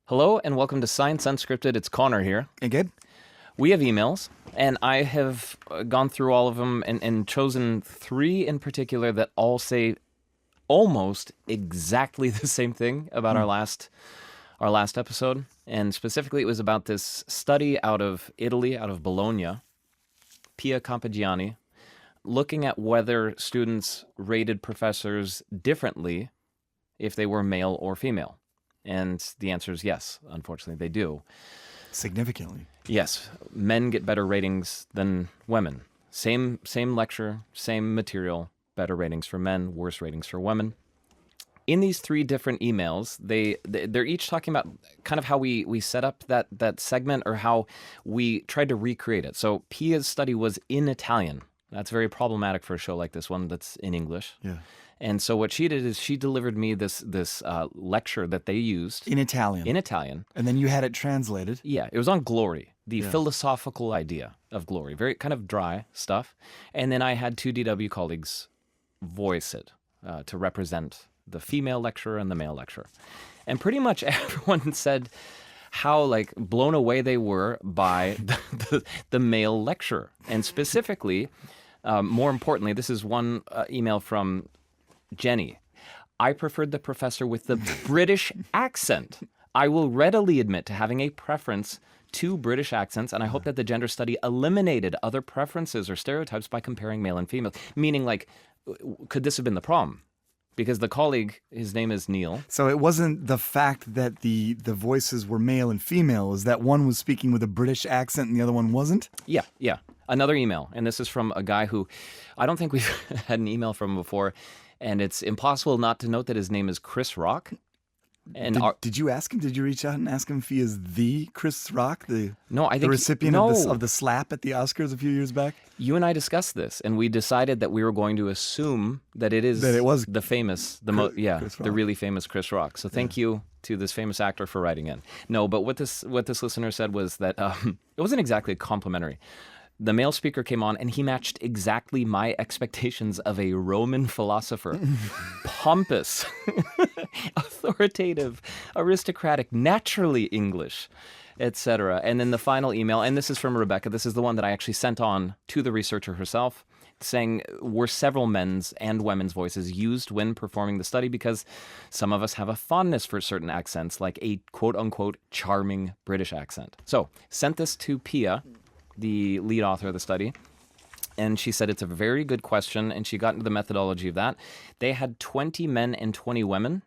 Hello and welcome to Science Unscripted. It's Connor here. Hey, Gabe. We have emails, and I have gone through all of them and chosen 3 in particular that all say almost exactly the same thing about our last episode. And specifically, it was about this study out of Italy, out of Bologna, Pia Campigiani, looking at whether students rated professors differently if they were male or female. And the answer is yes, unfortunately, they do. Significantly. Yes, men get better ratings than women. Same lecture, same material, better ratings for men, worse ratings for women. In these 3 different emails, they're each talking about kind of how we set up that segment or how we tried to recreate it. So Pia's study was in Italian. That's very problematic for a show like this one that's in English. Yeah. And so what she did is she delivered me this lecture that they used In Italian. And then you had it translated. Yeah, it was on glory, the philosophical idea of glory. Very kind of dry stuff. And then I had 2 DW colleagues voice it to represent the female lecturer and the male lecturer. And pretty much everyone said how blown away they were by the male lecturer. And specifically, more importantly, this is one email from Jenny. I preferred the professor with the British accent. I will readily admit to having a preference to British accents, and I hope that the gender study eliminated other preferences or stereotypes by comparing male and female. Meaning, could this have been the problem? Because the colleague, his name is Neil. So it wasn't the fact that the voices were male and female, is that one was speaking with a British accent and the other one wasn't? Yeah. Another email, and this is from a guy who I don't think we've had an email from before. And it's impossible not to note that his name is Chris Rock. And did you ask him? Did you reach out and ask him if he is the Chris Rock, the recipient of the slap at the Oscars a few years back? You and I discussed this, and we decided that we were going to assume that it was the famous, the really famous Chris Rock. So thank you to this famous actor for writing in. No, but what this listener said was that it wasn't exactly complimentary. The male speaker came on, and he matched exactly my expectations of a Roman philosopher. Pompous, authoritative, aristocratic, naturally English, etc. And then the final email, and this is from Rebecca. This is the one that I actually sent on to the researcher herself, saying, were several men's and women's voices used when performing the study because some of us have a fondness for certain accents, like a quote-unquote charming British accent. So, sent this to Pia, the lead author of the study, and she said it's a very good question, and she got into the methodology of that. They had 20 men and 20 women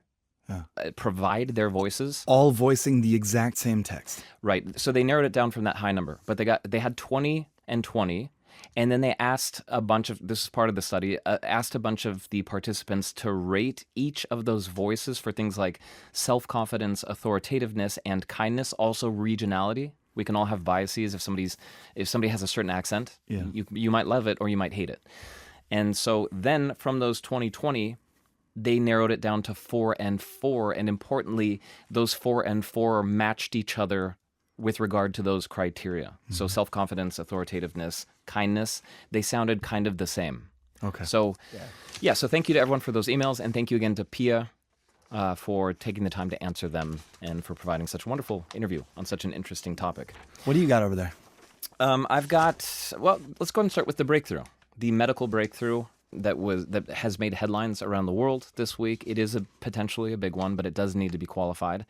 provide their voices. All voicing the exact same text. Right. So they narrowed it down from that high number, but they had 20 and 20, and then they asked a bunch of, this is part of the study, asked a bunch of the participants to rate each of those voices for things like self-confidence, authoritativeness, and kindness, also regionality. We can all have biases if somebody has a certain accent. Yeah. You might love it or you might hate it. And so then from those 2020, they narrowed it down to 4 and 4. And importantly, those 4 and 4 matched each other with regard to those criteria. Mm-hmm. So self-confidence, authoritativeness, kindness, they sounded kind of the same. Okay. So, so thank you to everyone for those emails. And thank you again to Pia for taking the time to answer them and for providing such a wonderful interview on such an interesting topic. What do you got over there? I've got, let's go ahead and start with the breakthrough. The medical breakthrough that has made headlines around the world this week. It is potentially a big one, but it does need to be qualified.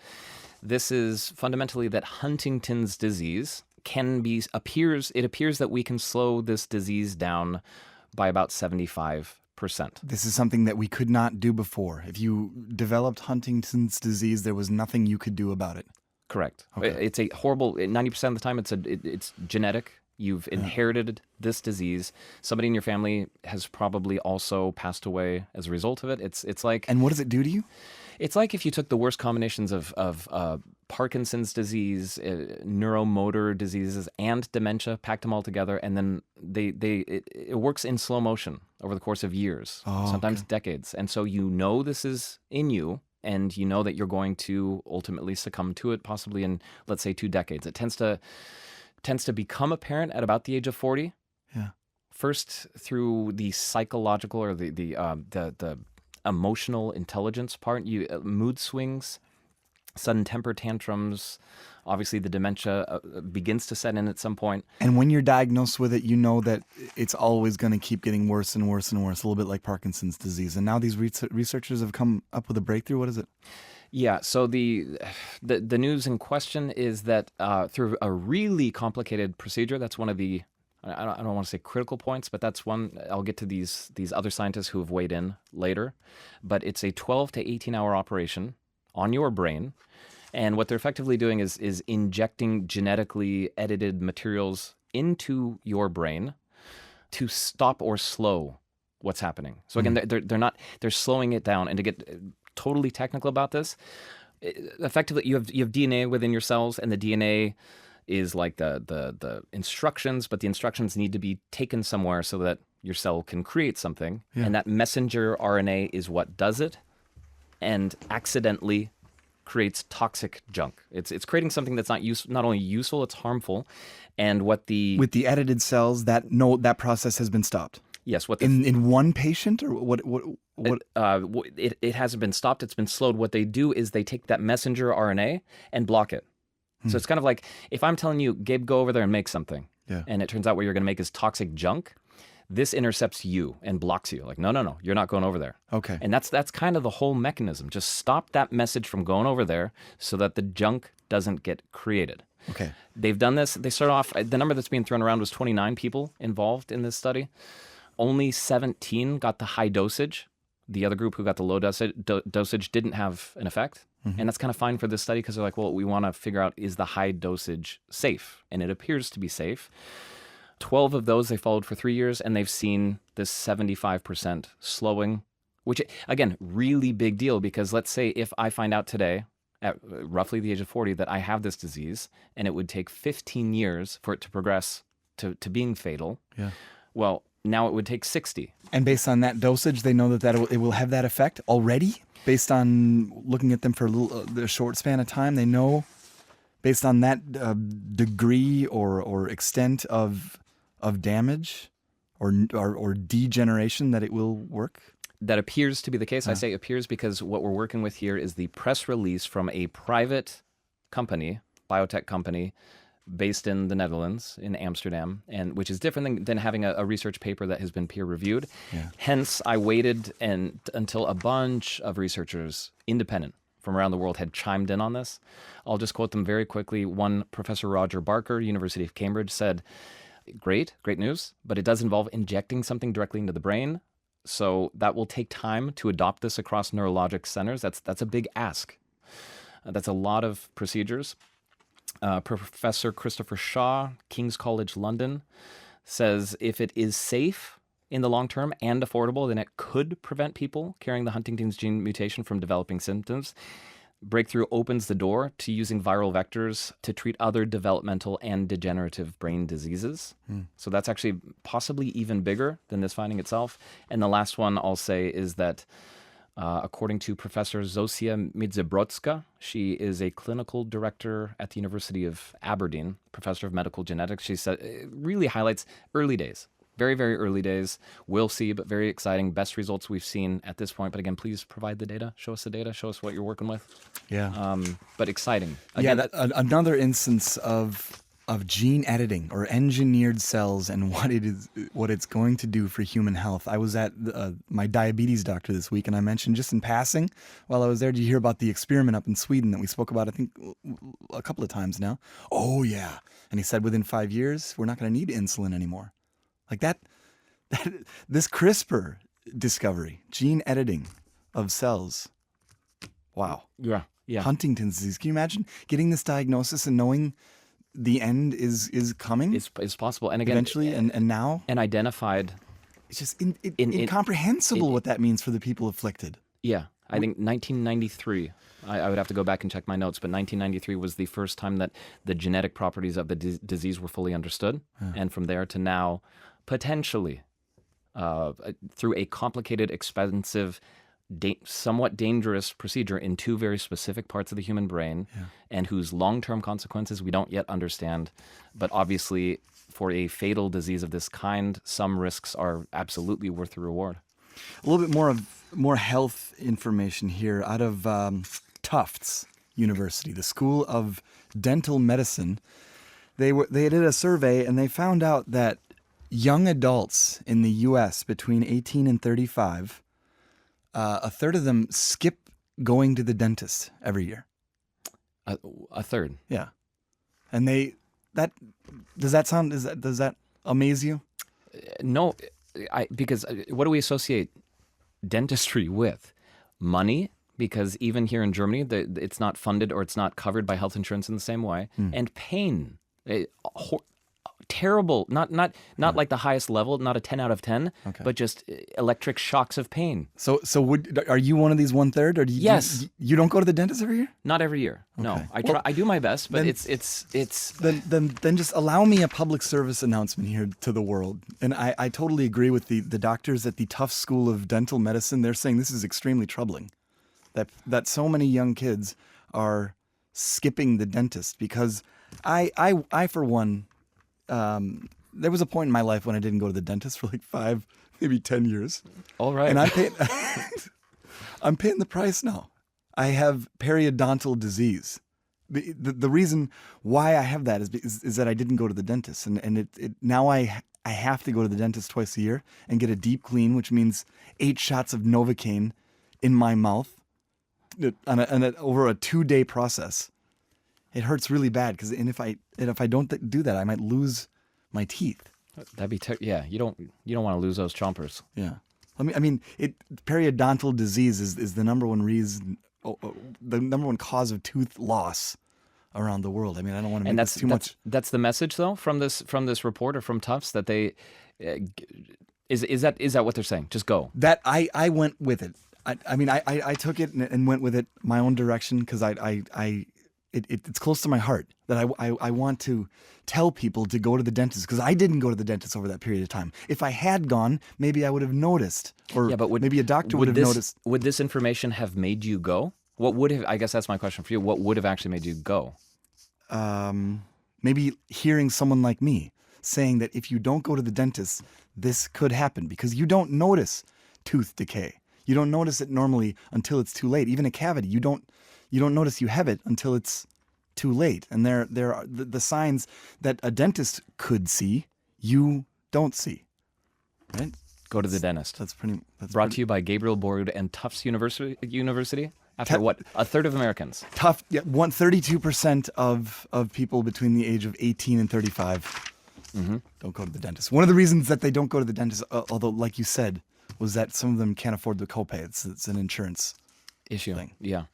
This is fundamentally that Huntington's disease appears that we can slow this disease down by about 75%. This is something that we could not do before. If you developed Huntington's disease, there was nothing you could do about it. Correct. Okay. It's a horrible, 90% of the time it's genetic. You've inherited this disease. Somebody in your family has probably also passed away as a result of it. It's like... And what does it do to you? It's like if you took the worst combinations of Parkinson's disease, neuromotor diseases, and dementia, packed them all together, and then it works in slow motion over the course of years, sometimes decades. And so you know this is in you, and you know that you're going to ultimately succumb to it, possibly in, let's say, 2 decades. It tends to become apparent at about the age of 40. Yeah. First through the psychological or the emotional intelligence part, mood swings, sudden temper tantrums. Obviously, the dementia begins to set in at some point. And when you're diagnosed with it, you know that it's always going to keep getting worse and worse and worse, a little bit like Parkinson's disease. And now these researchers have come up with a breakthrough. What is it? Yeah, so the news in question is that through a really complicated procedure, that's one of the, I don't want to say critical points, but that's one. I'll get to these other scientists who have weighed in later. But it's a 12 to 18-hour operation on your brain. And what they're effectively doing is injecting genetically edited materials into your brain to stop or slow what's happening. So again, they're slowing it down. And to get totally technical about this, effectively you have DNA within your cells, and the DNA is like the instructions, but the instructions need to be taken somewhere so that your cell can create something. Yeah. And that messenger RNA is what does it, and accidentally creates toxic junk. It's creating something that's not only useful, it's harmful. And with the edited cells, that process has been stopped. Yes. In one patient, or what? It hasn't been stopped. It's been slowed. What they do is they take that messenger RNA and block it. So it's kind of like if I'm telling you, Gabe, go over there and make something, and it turns out what you're going to make is toxic junk. This intercepts you and blocks you. Like, no, you're not going over there. Okay. And that's kind of the whole mechanism. Just stop that message from going over there so that the junk doesn't get created. Okay. They've done this. They started off, the number that's being thrown around was 29 people involved in this study. Only 17 got the high dosage. The other group who got the low dosage didn't have an effect. Mm-hmm. And that's kind of fine for this study because they're like, well, we want to figure out, is the high dosage safe? And it appears to be safe. 12 of those they followed for 3 years, and they've seen this 75% slowing, which, again, really big deal, because let's say if I find out today at roughly the age of 40 that I have this disease, and it would take 15 years for it to progress to being fatal. Yeah. Well, now it would take 60. And based on that dosage, they know that it will have that effect already? Based on looking at them for a short span of time, they know, based on that degree or extent of damage or degeneration, that it will work? That appears to be the case. I say appears because what we're working with here is the press release from a private company, biotech company, based in the Netherlands, in Amsterdam, and which is different than having a research paper that has been peer-reviewed. Yeah. Hence, I waited until a bunch of researchers, independent from around the world, had chimed in on this. I'll just quote them very quickly. One, Professor Roger Barker, University of Cambridge, said, great news, but it does involve injecting something directly into the brain. So that will take time to adopt this across neurologic centers. That's a big ask. That's a lot of procedures. Professor Christopher Shaw, King's College London, says if it is safe in the long term and affordable, then it could prevent people carrying the Huntington's gene mutation from developing symptoms. Breakthrough opens the door to using viral vectors to treat other developmental and degenerative brain diseases. So that's actually possibly even bigger than this finding itself. And the last one I'll say is that according to Professor Zosia Midzebrodska, she is a clinical director at the University of Aberdeen, professor of medical genetics. She said it really highlights early days. Very, very early days. We'll see, but very exciting. Best results we've seen at this point. But again, please provide the data. Show us the data. Show us what you're working with. Yeah. But exciting. Again, another instance of gene editing or engineered cells and what it's going to do for human health. I was at my diabetes doctor this week, and I mentioned just in passing while I was there, did you hear about the experiment up in Sweden that we spoke about, I think, a couple of times now? Oh, yeah. And he said within 5 years, we're not going to need insulin anymore. Like that this CRISPR discovery, gene editing of cells. Wow. Yeah. Huntington's disease. Can you imagine getting this diagnosis and knowing the end is coming? It's possible. And again, eventually, and now? And identified. It's just incomprehensible what that means for the people afflicted. Yeah. I think 1993, I would have to go back and check my notes, but 1993 was the first time that the genetic properties of the disease were fully understood. And from there to now, potentially, through a complicated, expensive, somewhat dangerous procedure in two very specific parts of the human brain, and whose long-term consequences we don't yet understand. But obviously, for a fatal disease of this kind, some risks are absolutely worth the reward. A little bit more health information here out of Tufts University, the School of Dental Medicine. They did a survey and they found out that young adults in the U.S. between 18 and 35, a third of them skip going to the dentist every year. A third. Yeah. And does that amaze you? No, because what do we associate dentistry with? Money, because even here in Germany, it's not funded or it's not covered by health insurance in the same way. And pain. Terrible, not like the highest level, not a 10 out of 10, but just electric shocks of pain. So are you one of these 1/3, or do you, yes, you don't go to the dentist every year? Not every year. Okay. No, I try. I do my best, but it's. Then just allow me a public service announcement here to the world, and I totally agree with the doctors at the Tufts School of Dental Medicine. They're saying this is extremely troubling, that so many young kids are skipping the dentist because I for one. There was a point in my life when I didn't go to the dentist for like 5, maybe 10 years. All right. And I'm paying the price now. I have periodontal disease. The reason why I have that is that I didn't go to the dentist. And now I have to go to the dentist twice a year and get a deep clean, which means 8 shots of Novocaine in my mouth over a 2-day process. It hurts really bad because if I don't do that, I might lose my teeth. That'd be yeah. You don't want to lose those chompers. Yeah, periodontal disease is the number one reason, the number one cause of tooth loss around the world. I mean, I don't want to make this too much. That's the message though from this report or from Tufts that they is that what they're saying? Just go. That I went with it. I took it and went with it my own direction because it's close to my heart that I want to tell people to go to the dentist because I didn't go to the dentist over that period of time. If I had gone, maybe I would have noticed, or maybe a doctor would have noticed. Would this information have made you go? What would have? I guess that's my question for you. What would have actually made you go? Maybe hearing someone like me saying that if you don't go to the dentist, this could happen because you don't notice tooth decay. You don't notice it normally until it's too late. Even a cavity, you don't notice you have it until it's too late. And there are the signs that a dentist could see, you don't see. Right? Go to the dentist. That's brought to you by Gabriel Borud and Tufts University. After what? A third of Americans. 32% of people between the age of 18 and 35 don't go to the dentist. One of the reasons that they don't go to the dentist, although like you said, was that some of them can't afford the copay. It's an insurance issue. Thing. Yeah.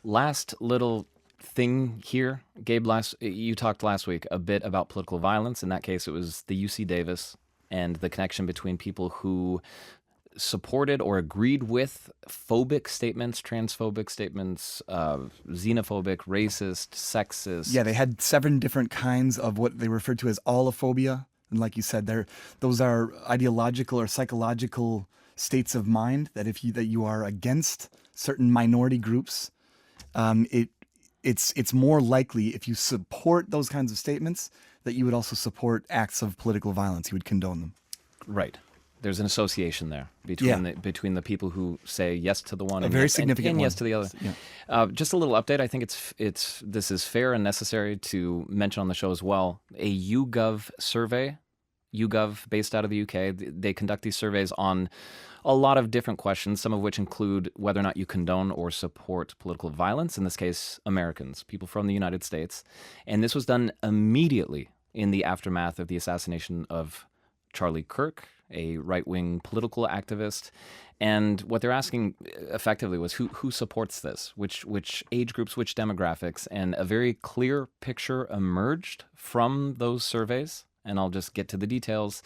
Last little thing here, Gabe, you talked last week a bit about political violence. In that case, it was the UC Davis and the connection between people who supported or agreed with phobic statements, transphobic statements, xenophobic, racist, sexist. Yeah, they had 7 different kinds of what they referred to as allophobia. And like you said, those are ideological or psychological states of mind that you are against certain minority groups. It's more likely if you support those kinds of statements that you would also support acts of political violence. You would condone them. Right. There's an association there between the people who say yes to the one and, very significant and one. Yes to the other. Yeah. Just a little update. I think this is fair and necessary to mention on the show as well. A YouGov survey, YouGov based out of the UK, they conduct these surveys on a lot of different questions, some of which include whether or not you condone or support political violence, in this case, Americans, people from the United States. And this was done immediately in the aftermath of the assassination of Charlie Kirk, a right-wing political activist. And what they're asking effectively was who supports this, which age groups, which demographics, and a very clear picture emerged from those surveys. And I'll just get to the details.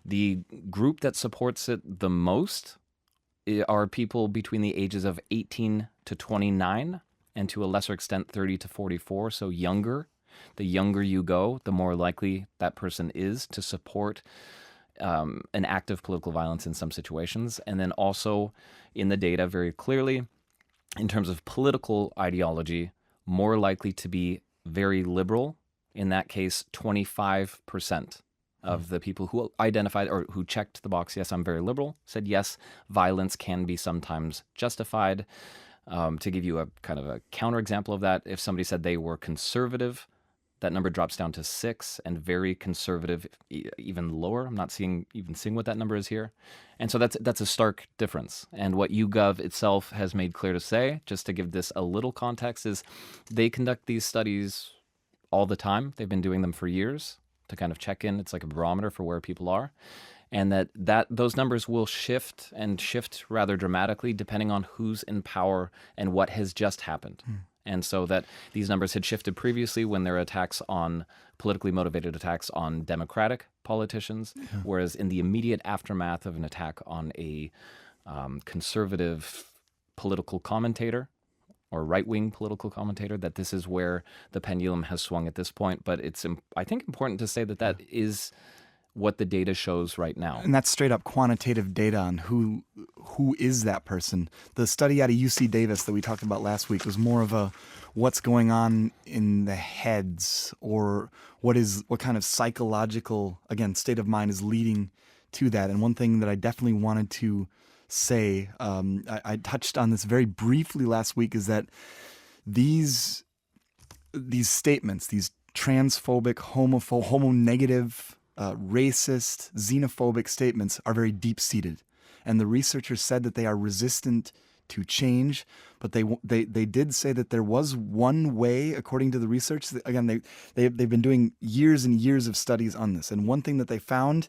The group that supports it the most are people between the ages of 18 to 29 and to a lesser extent 30 to 44, so younger. The younger you go, the more likely that person is to support an act of political violence in some situations. And then also in the data very clearly, in terms of political ideology, more likely to be very liberal. In that case, 25% of the people who identified or who checked the box, yes, I'm very liberal, said yes, violence can be sometimes justified. To give you a kind of a counterexample of that, if somebody said they were conservative, that number drops down to 6, and very conservative, even lower. I'm not seeing what that number is here. And so that's a stark difference. And what YouGov itself has made clear to say, just to give this a little context, is they conduct these studies all the time. They've been doing them for years to kind of check in. It's like a barometer for where people are. And that those numbers will shift rather dramatically depending on who's in power and what has just happened. And so that these numbers had shifted previously when there were politically motivated attacks on Democratic politicians, whereas in the immediate aftermath of an attack on a conservative political commentator or right-wing political commentator, that this is where the pendulum has swung at this point. But it's, I think, important to say that is what the data shows right now. And that's straight up quantitative data on who is that person. The study out of UC Davis that we talked about last week was more of a what's going on in the heads, or what kind of psychological, again, state of mind is leading to that. And one thing that I definitely wanted to say, I touched on this very briefly last week, is that these statements, these transphobic, homo-negative, racist, xenophobic statements are very deep-seated. And the researchers said that they are resistant to change, but they did say that there was one way, according to the research. Again, they've been doing years and years of studies on this. And one thing that they found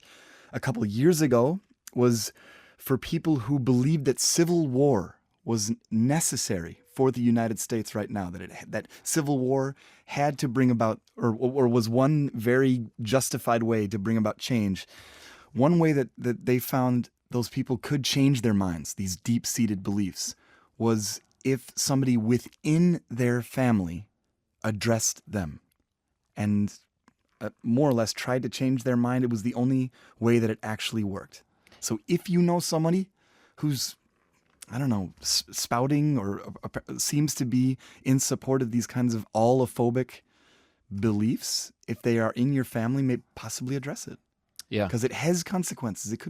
a couple of years ago was for people who believed that civil war was necessary for the United States right now, that civil war had to bring about, or was one very justified way to bring about change. One way that they found those people could change their minds, these deep-seated beliefs, was if somebody within their family addressed them and more or less tried to change their mind. It was the only way that it actually worked. So if you know somebody who's, I don't know, spouting or seems to be in support of these kinds of allophobic beliefs, if they are in your family, maybe possibly address it. Yeah. Because it has consequences. It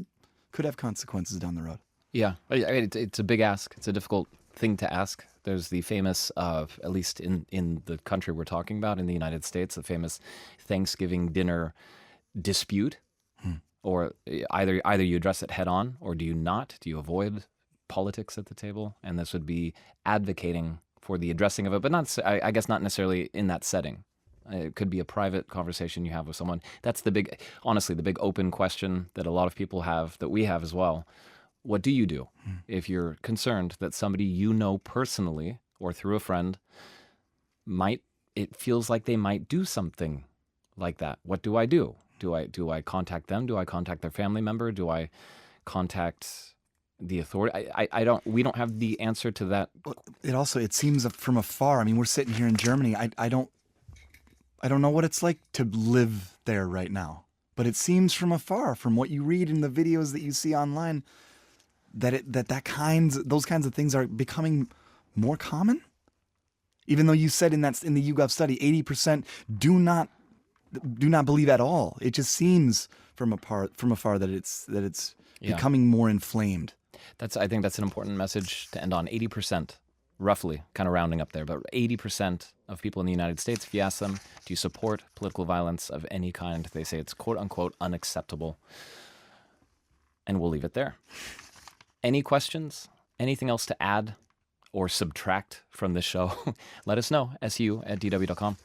could have consequences down the road. Yeah. It's a big ask. It's a difficult thing to ask. There's the famous, at least in the country we're talking about, in the United States, the famous Thanksgiving dinner dispute. Or either you address it head on, or do you not? Do you avoid politics at the table? And this would be advocating for the addressing of it, but I guess not necessarily in that setting. It could be a private conversation you have with someone. That's the big open question that a lot of people have, that we have as well. What do you do if you're concerned that somebody you know personally or through a friend it feels like they might do something like that? What do I do? Do I contact them? Do I contact their family member? Do I contact the authority? We don't have the answer to that. It seems from afar. I mean, we're sitting here in Germany. I don't know what it's like to live there right now. But it seems from afar, from what you read in the videos that you see online, that those kinds of things are becoming more common. Even though you said in the YouGov study, 80% do not believe at all. It just seems from afar that it's becoming more inflamed. I think that's an important message to end on. 80%, roughly, kind of rounding up there, but 80% of people in the United States, if you ask them, do you support political violence of any kind? They say it's quote unquote unacceptable. And we'll leave it there. Any questions? Anything else to add or subtract from this show? Let us know. su@dw.com.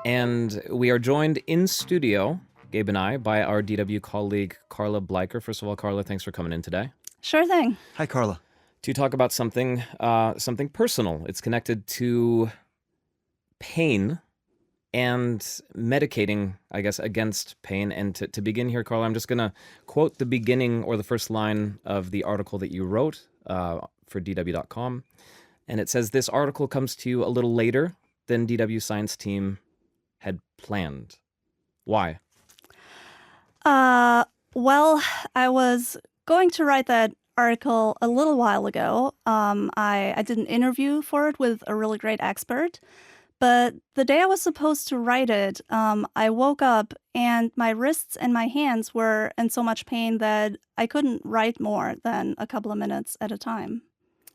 And we are joined in studio, Gabe and I, by our DW colleague, Carla Bleiker. First of all, Carla, thanks for coming in today. Sure thing. Hi, Carla. To talk about something personal. It's connected to pain and medicating, I guess, against pain. And to begin here, Carla, I'm just going to quote the beginning or the first line of the article that you wrote for DW.com. And it says, "This article comes to you a little later than DW Science team had planned." Why? Well, I was going to write that article a little while ago. I did an interview for it with a really great expert. But the day I was supposed to write it, I woke up and my wrists and my hands were in so much pain that I couldn't write more than a couple of minutes at a time.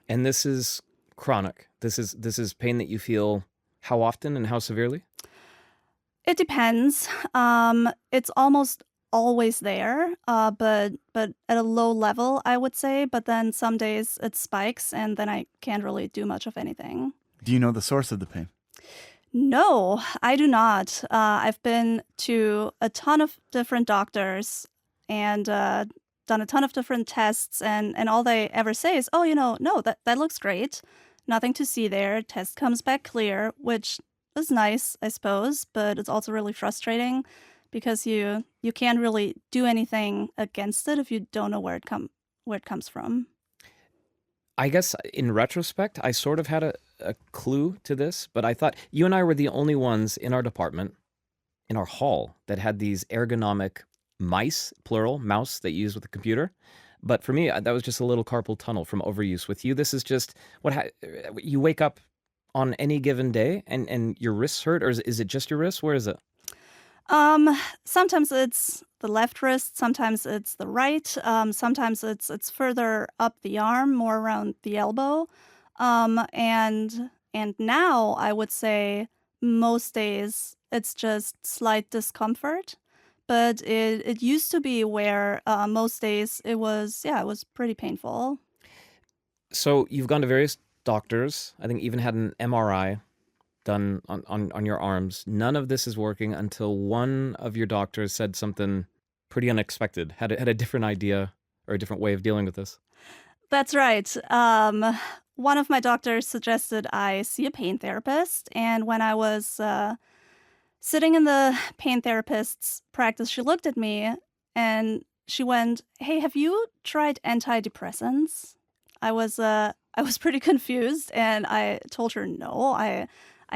And this is chronic. This is pain that you feel how often and how severely? It depends. It's almost always there, but at a low level, I would say. But then some days it spikes, and then I can't really do much of anything. Do you know the source of the pain? No, I do not. I've been to a ton of different doctors and done a ton of different tests, and all they ever say is, "Oh, no, that looks great. Nothing to see there. Test comes back clear," which is nice, I suppose, but it's also really frustrating because you can't really do anything against it if you don't know where it comes from. I guess in retrospect, I sort of had a clue to this, but I thought you and I were the only ones in our department, in our hall, that had these ergonomic mice, plural, mouse that you use with the computer. But for me, that was just a little carpal tunnel from overuse. With you, this is just you wake up on any given day and your wrists hurt, or is it just your wrists? Where is it? Sometimes it's the left wrist, sometimes it's the right, sometimes it's further up the arm, more around the elbow. And now I would say most days it's just slight discomfort. But it used to be where most days it was pretty painful. So you've gone to various doctors. I think even had an MRI done on your arms. None of this is working until one of your doctors said something pretty unexpected, had a different idea or a different way of dealing with this. That's right. One of my doctors suggested I see a pain therapist, and when I was sitting in the pain therapist's practice, she looked at me and she went, "Hey, have you tried antidepressants?" I was pretty confused, and I told her no, I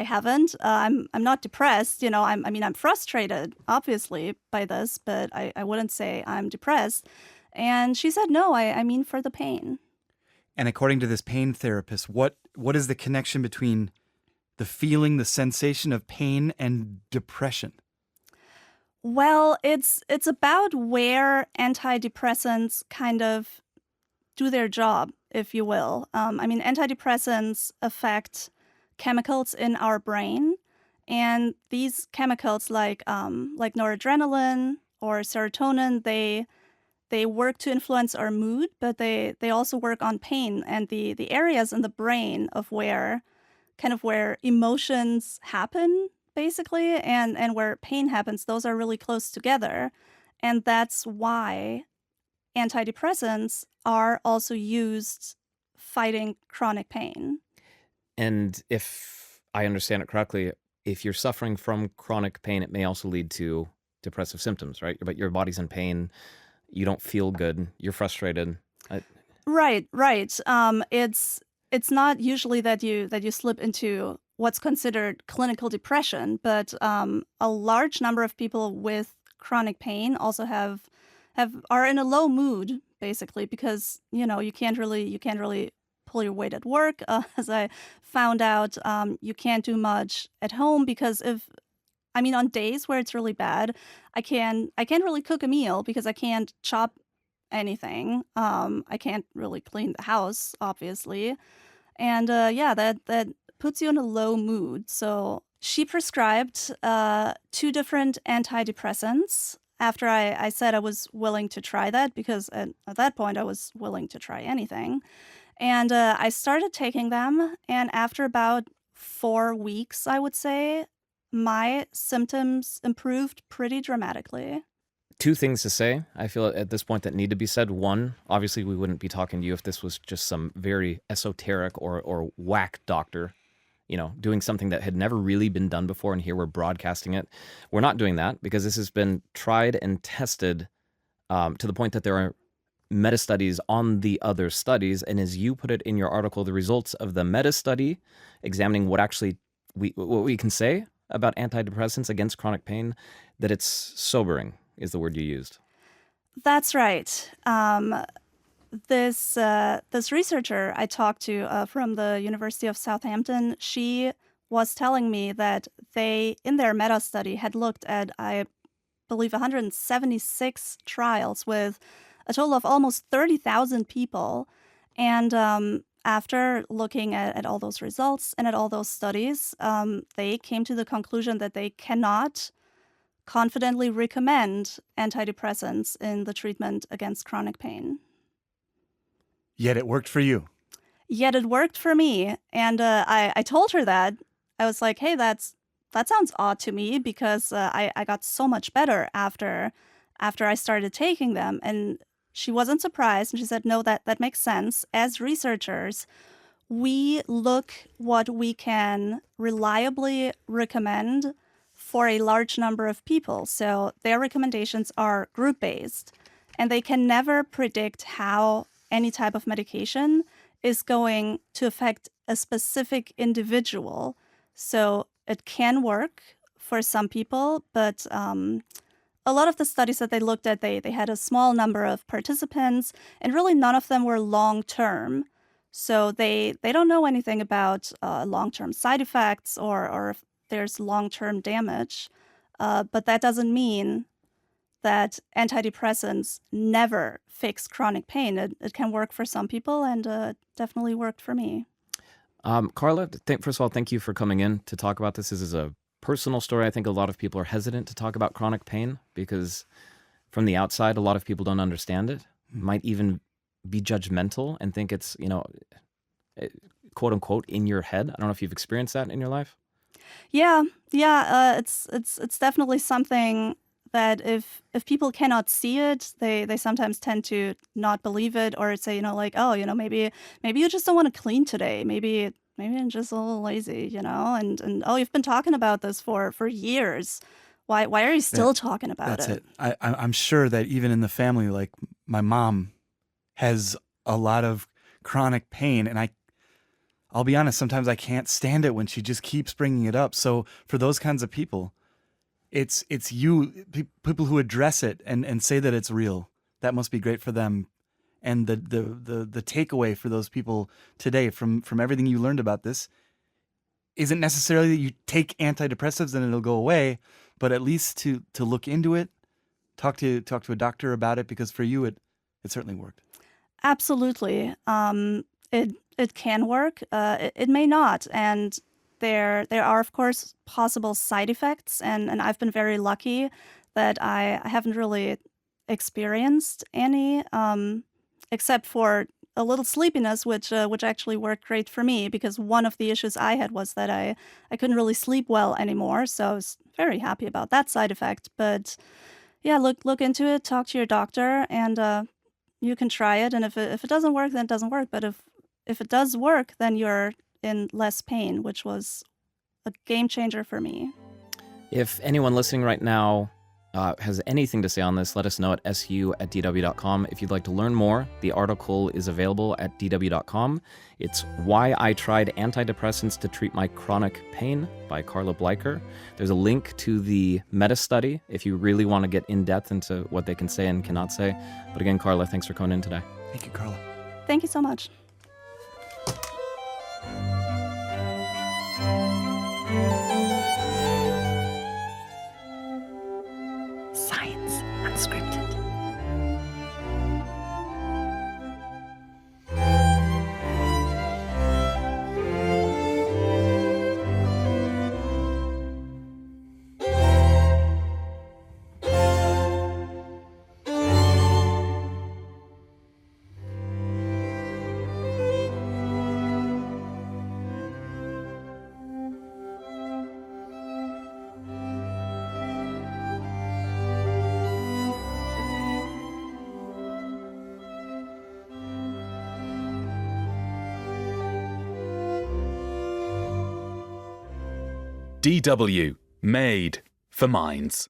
haven't. I'm not depressed. I'm frustrated, obviously, by this, but I wouldn't say I'm depressed. And she said, no, I mean for the pain. And according to this pain therapist, what is the connection between the feeling, the sensation of pain and depression? Well, it's about where antidepressants kind of do their job, if you will. Antidepressants affect chemicals in our brain, and these chemicals like noradrenaline or serotonin, they work to influence our mood, but they also work on pain and the areas in the brain of where emotions happen, basically, and where pain happens. Those are really close together, and that's why antidepressants are also used fighting chronic pain. And if I understand it correctly, if you're suffering from chronic pain, it may also lead to depressive symptoms, right? But your body's in pain, you don't feel good, you're frustrated. Right. It's not usually that you slip into what's considered clinical depression, but a large number of people with chronic pain also are in a low mood, basically, because you can't really pull your weight at work. As I found out, you can't do much at home because on days where it's really bad, I can't really cook a meal because I can't chop anything. I can't really clean the house, obviously, and that puts you in a low mood. So she prescribed 2 different antidepressants. After I said I was willing to try that, because at that point I was willing to try anything. And I started taking them, and after about 4 weeks, I would say, my symptoms improved pretty dramatically. 2 things to say, I feel at this point, that need to be said. One, obviously we wouldn't be talking to you if this was just some very esoteric or whack doctor doing something that had never really been done before, and here we're broadcasting it. We're not doing that because this has been tried and tested to the point that there are meta-studies on the other studies. And as you put it in your article, the results of the meta-study examining what we can say about antidepressants against chronic pain, that it's sobering is the word you used. That's right. This researcher I talked to from the University of Southampton, she was telling me that they, in their meta study, had looked at, I believe, 176 trials with a total of almost 30,000 people. And after looking at all those results and at all those studies, they came to the conclusion that they cannot confidently recommend antidepressants in the treatment against chronic pain. Yet it worked for you. Yet it worked for me. And I told her that. I was like, hey, that sounds odd to me because I got so much better after I started taking them. And she wasn't surprised. And she said, no, that makes sense. As researchers, we look what we can reliably recommend for a large number of people. So their recommendations are group-based, and they can never predict how any type of medication is going to affect a specific individual. So it can work for some people, but a lot of the studies that they looked at, they had a small number of participants, and really none of them were long-term. So they don't know anything about long-term side effects or if there's long-term damage. But that doesn't mean that antidepressants never fix chronic pain. It can work for some people, and definitely worked for me. Carla, first of all, thank you for coming in to talk about this. This is a personal story. I think a lot of people are hesitant to talk about chronic pain because from the outside, a lot of people don't understand it, might even be judgmental and think it's, quote unquote, in your head. I don't know if you've experienced that in your life. Yeah. It's definitely something that if people cannot see it, they sometimes tend to not believe it or say, maybe you just don't want to clean today. Maybe I'm just a little lazy, and oh, you've been talking about this for years. Why are you still talking about That's it? I'm sure that even in the family, like my mom has a lot of chronic pain, and I'll be honest, sometimes I can't stand it when she just keeps bringing it up. So for those kinds of people, it's people who address it and say that it's real. That must be great for them. And the takeaway for those people today from everything you learned about this isn't necessarily that you take antidepressants and it'll go away, but at least to look into it, talk to a doctor about it, because for you it certainly worked. Absolutely. It can work. It may not, and there are of course possible side effects, and I've been very lucky that I haven't really experienced any, except for a little sleepiness, which actually worked great for me, because one of the issues I had was that I couldn't really sleep well anymore. So I was very happy about that side effect. But yeah, look into it, talk to your doctor, and you can try it. And if it doesn't work, then it doesn't work. But if it does work, then you're in less pain, which was a game changer for me. If anyone listening right now has anything to say on this, let us know at su@dw.com. If you'd like to learn more, the article is available at dw.com. It's Why I Tried Antidepressants to Treat My Chronic Pain by Carla Bleiker. There's a link to the meta-study if you really want to get in-depth into what they can say and cannot say. But again, Carla, thanks for coming in today. Thank you, Carla. Thank you so much. Science Unscripted. DW, made for minds.